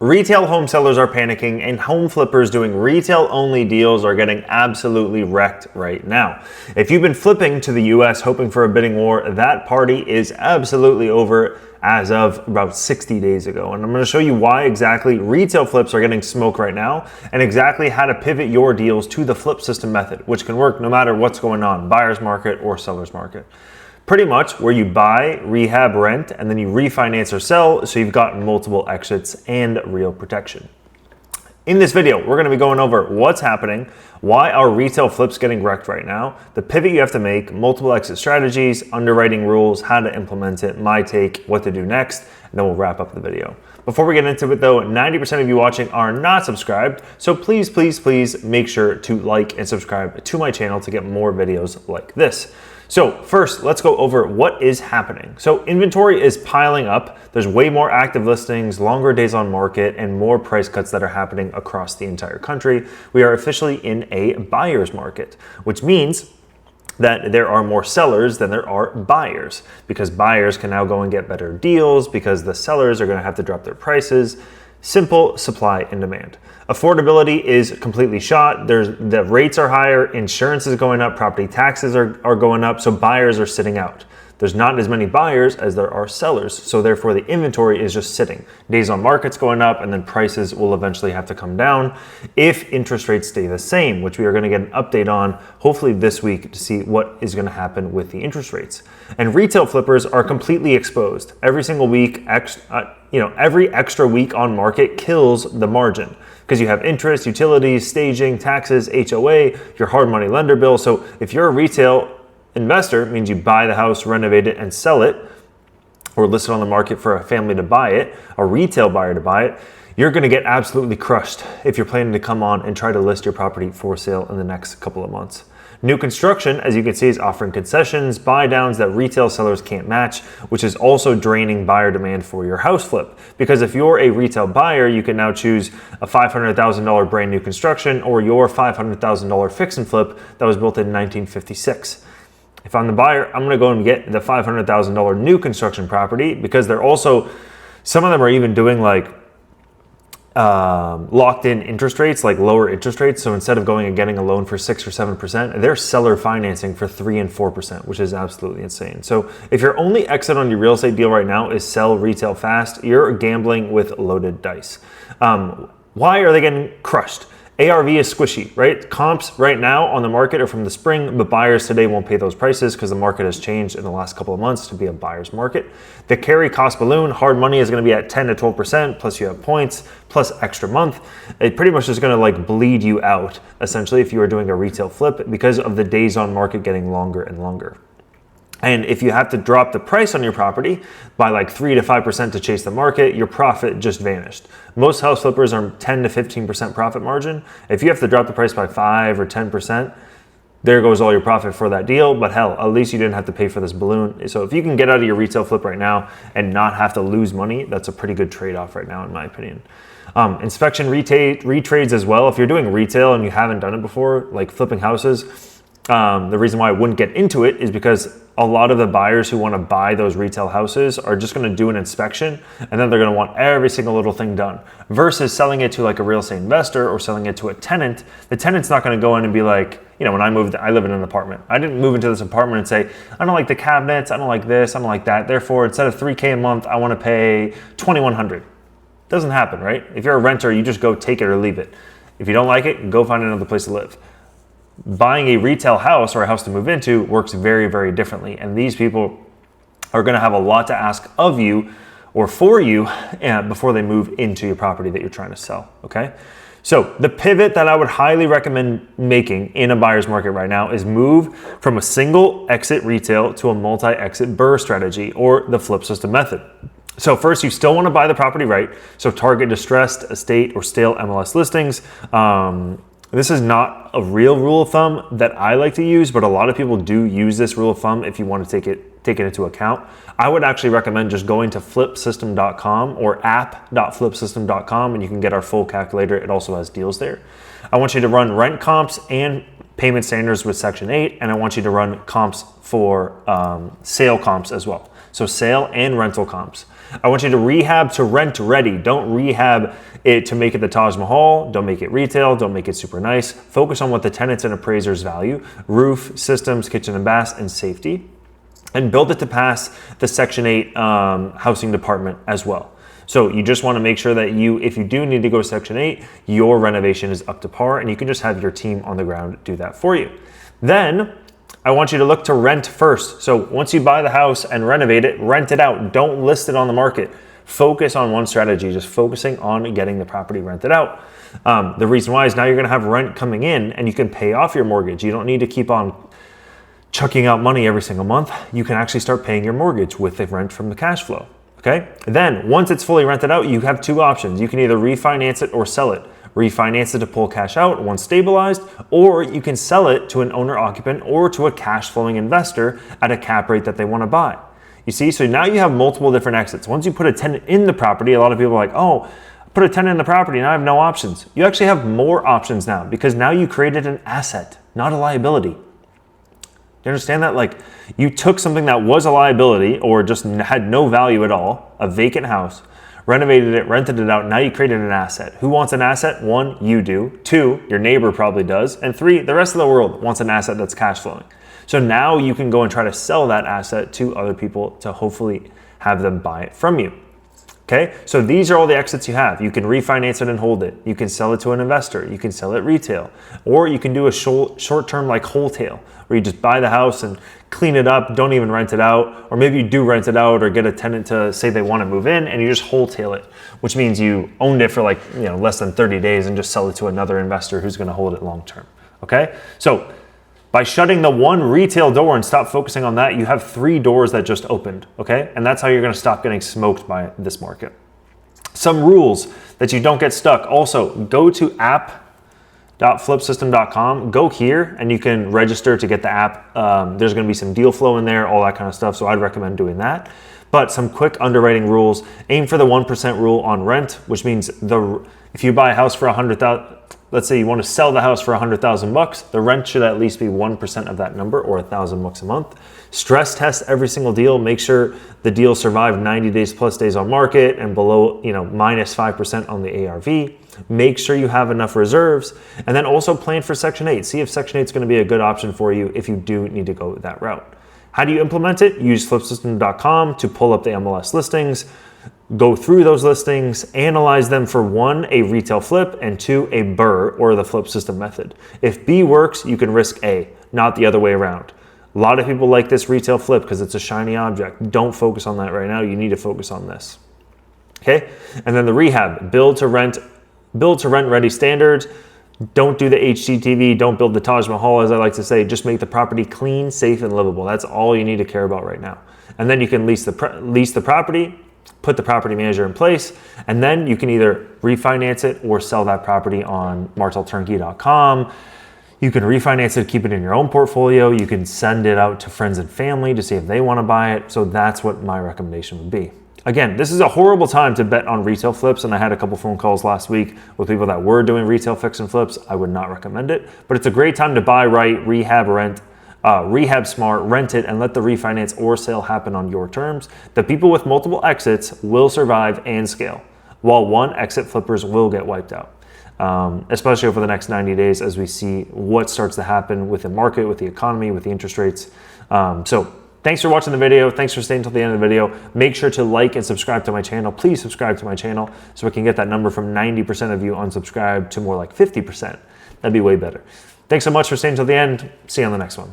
Retail home sellers are panicking, and home flippers doing retail only deals are getting absolutely wrecked right now. If you've been flipping to the US hoping for a bidding war, that party is absolutely over as of about 60 days ago. And I'm going to show you why exactly retail flips are getting smoked right now, and exactly how to pivot your deals to the flip system method, which can work no matter what's going on, buyer's market or seller's market. Pretty much where you buy, rehab, rent, and then you refinance or sell, so you've got multiple exits and real protection. In this video, we're going to be going over what's happening, why are retail flips getting wrecked right now, the pivot you have to make, multiple exit strategies, underwriting rules, how to implement it, my take, what to do next, and then we'll wrap up the video. Before we get into it though, 90% of you watching are not subscribed, so please make sure to like and subscribe to my channel to get more videos like this. So first, let's go over what is happening. So inventory is piling up. There's way more active listings, longer days on market, and more price cuts that are happening across the entire country. We are officially in a buyer's market, which means that there are more sellers than there are buyers, because buyers can now go and get better deals because the sellers are going to have to drop their prices. Simple supply and demand. Affordability is completely shot. The rates are higher, insurance is going up, property taxes are going up, so buyers are sitting out. There's not as many buyers as there are sellers, so therefore the inventory is just sitting. Days on market's going up, and then prices will eventually have to come down if interest rates stay the same, which we are going to get an update on hopefully this week to see what is going to happen with the interest rates. And retail flippers are completely exposed. Every single week, every extra week on market kills the margin, because you have interest, utilities, staging, taxes, HOA, your hard money lender bill. So if you're a retail investor, it means you buy the house, renovate it, and sell it, or list it on the market for a family to buy it, a retail buyer to buy it, you're going to get absolutely crushed if you're planning to come on and try to list your property for sale in the next couple of months. New construction, as you can see, is offering concessions, buy downs that retail sellers can't match, which is also draining buyer demand for your house flip. Because if you're a retail buyer, you can now choose a $500,000 brand new construction or your $500,000 fix and flip that was built in 1956. If I'm the buyer, I'm going to go and get the $500,000 new construction property, because they're also, some of them are even doing like locked in interest rates, like lower interest rates. So instead of going and getting a loan for 6 or 7%, they're seller financing for 3 and 4%, which is absolutely insane. So if your only exit on your real estate deal right now is sell retail fast, you're gambling with loaded dice. Why are they getting crushed? ARV is squishy, right? Comps right now on the market are from the spring, but buyers today won't pay those prices because the market has changed in the last couple of months to be a buyer's market. The carry cost balloon, hard money is going to be at 10 to 12%, plus you have points, plus extra month. It pretty much is going to like bleed you out, essentially, if you are doing a retail flip, because of the days on market getting longer and longer. And if you have to drop the price on your property by like 3 to 5% to chase the market, your profit just vanished. Most house flippers are 10 to 15% profit margin. If you have to drop the price by 5 or 10%, there goes all your profit for that deal. But hell, at least you didn't have to pay for this balloon. So if you can get out of your retail flip right now and not have to lose money, that's a pretty good trade-off right now, in my opinion. Inspection retrades as well. If you're doing retail and you haven't done it before, like flipping houses, the reason why I wouldn't get into it is because a lot of the buyers who want to buy those retail houses are just going to do an inspection, and then they're going to want every single little thing done, versus selling it to like a real estate investor or selling it to a tenant. The tenant's not going to go in and be like, when I moved, I live in an apartment. I didn't move into this apartment and say, I don't like the cabinets, I don't like this, I don't like that. Therefore, instead of $3K a month, I want to pay $2,100. Doesn't happen, right? If you're a renter, you just go take it or leave it. If you don't like it, go find another place to live. Buying a retail house or a house to move into works very, very differently. And these people are going to have a lot to ask of you or for you before they move into your property that you're trying to sell. Okay. So the pivot that I would highly recommend making in a buyer's market right now is move from a single exit retail to a multi-exit BRRRR strategy, or the flip system method. So first, you still want to buy the property right. So target distressed, estate, or stale MLS listings. This is not a real rule of thumb that I like to use, but a lot of people do use this rule of thumb if you want to take it into account. I would actually recommend just going to flipsystem.com or app.flipsystem.com, and you can get our full calculator. It also has deals there. I want you to run rent comps and payment standards with Section 8, and I want you to run comps for sale comps as well. So sale and rental comps. I want you to rehab to rent ready. Don't rehab it to make it the Taj Mahal. Don't make it retail. Don't make it super nice. Focus on what the tenants and appraisers value: roof, systems, kitchen and bath, and safety. And build it to pass the Section 8 housing department as well. So you just want to make sure that if you do need to go Section 8, your renovation is up to par, and you can just have your team on the ground do that for you. Then I want you to look to rent first. So once you buy the house and renovate it, rent it out. Don't list it on the market. Focus on one strategy, just focusing on getting the property rented out. The reason why is now you're going to have rent coming in and you can pay off your mortgage. You don't need to keep on chucking out money every single month. You can actually start paying your mortgage with the rent from the cash flow. Okay. Then once it's fully rented out, you have two options. You can either refinance it or sell it. Refinance it to pull cash out once stabilized, or you can sell it to an owner occupant or to a cash flowing investor at a cap rate that they want to buy. You see, so now you have multiple different exits. Once you put a tenant in the property, a lot of people are like, oh, put a tenant in the property and I have no options. You actually have more options now because now you created an asset, not a liability. Do you understand that? Like, you took something that was a liability or just had no value at all, a vacant house, renovated it, rented it out. Now you created an asset. Who wants an asset? One, you do. Two, your neighbor probably does. And three, the rest of the world wants an asset that's cash flowing. So now you can go and try to sell that asset to other people to hopefully have them buy it from you. Okay, so these are all the exits you have. You can refinance it and hold it. You can sell it to an investor. You can sell it retail. Or you can do a short-term like wholesale, where you just buy the house and clean it up, don't even rent it out. Or maybe you do rent it out or get a tenant to say they want to move in and you just wholesale it, which means you owned it for like less than 30 days and just sell it to another investor who's going to hold it long-term. Okay, so by shutting the one retail door and stop focusing on that, you have 3 doors that just opened, okay? And that's how you're gonna stop getting smoked by this market. Some rules that you don't get stuck. Also, go to app.flipsystem.com, go here and you can register to get the app. There's gonna be some deal flow in there, all that kind of stuff, so I'd recommend doing that. But some quick underwriting rules: aim for the 1% rule on rent, which means if you buy a house for $100,000, let's say you want to sell the house for $100,000, the rent should at least be 1% of that number, or $1,000 a month. Stress test every single deal. Make sure the deal survived 90 days plus days on market and below, minus 5% on the ARV. Make sure you have enough reserves, and then also plan for Section 8. See if Section 8 is going to be a good option for you if you do need to go that route. How do you implement it? Use flipsystem.com to pull up the MLS listings. Go through those listings, analyze them for 1, a retail flip, and 2, a BRRRR, or the flip system method. If B works, you can risk A, not the other way around. A lot of people like this retail flip because it's a shiny object. Don't focus on that right now. You need to focus on this. Okay? And then the rehab, build to rent ready standards. Don't do the HGTV. Don't build the Taj Mahal, as I like to say. Just make the property clean, safe, and livable. That's all you need to care about right now. And then you can lease the property, put the property manager in place, and then you can either refinance it or sell that property on martelturnkey.com. You can refinance it, keep it in your own portfolio. You can send it out to friends and family to see if they want to buy it. So that's what my recommendation would be. Again, this is a horrible time to bet on retail flips, and I had a couple phone calls last week with people that were doing retail fix and flips. I would not recommend it, but it's a great time to buy right, rehab smart, rent it, and let the refinance or sale happen on your terms. The people with multiple exits will survive and scale, while one exit flippers will get wiped out, especially over the next 90 days as we see what starts to happen with the market, with the economy, with the interest rates. So thanks for watching the video. Thanks for staying until the end of the video. Make sure to like and subscribe to my channel. Please subscribe to my channel so we can get that number from 90% of you unsubscribed to more like 50%. That'd be way better. Thanks so much for staying until the end. See you on the next one.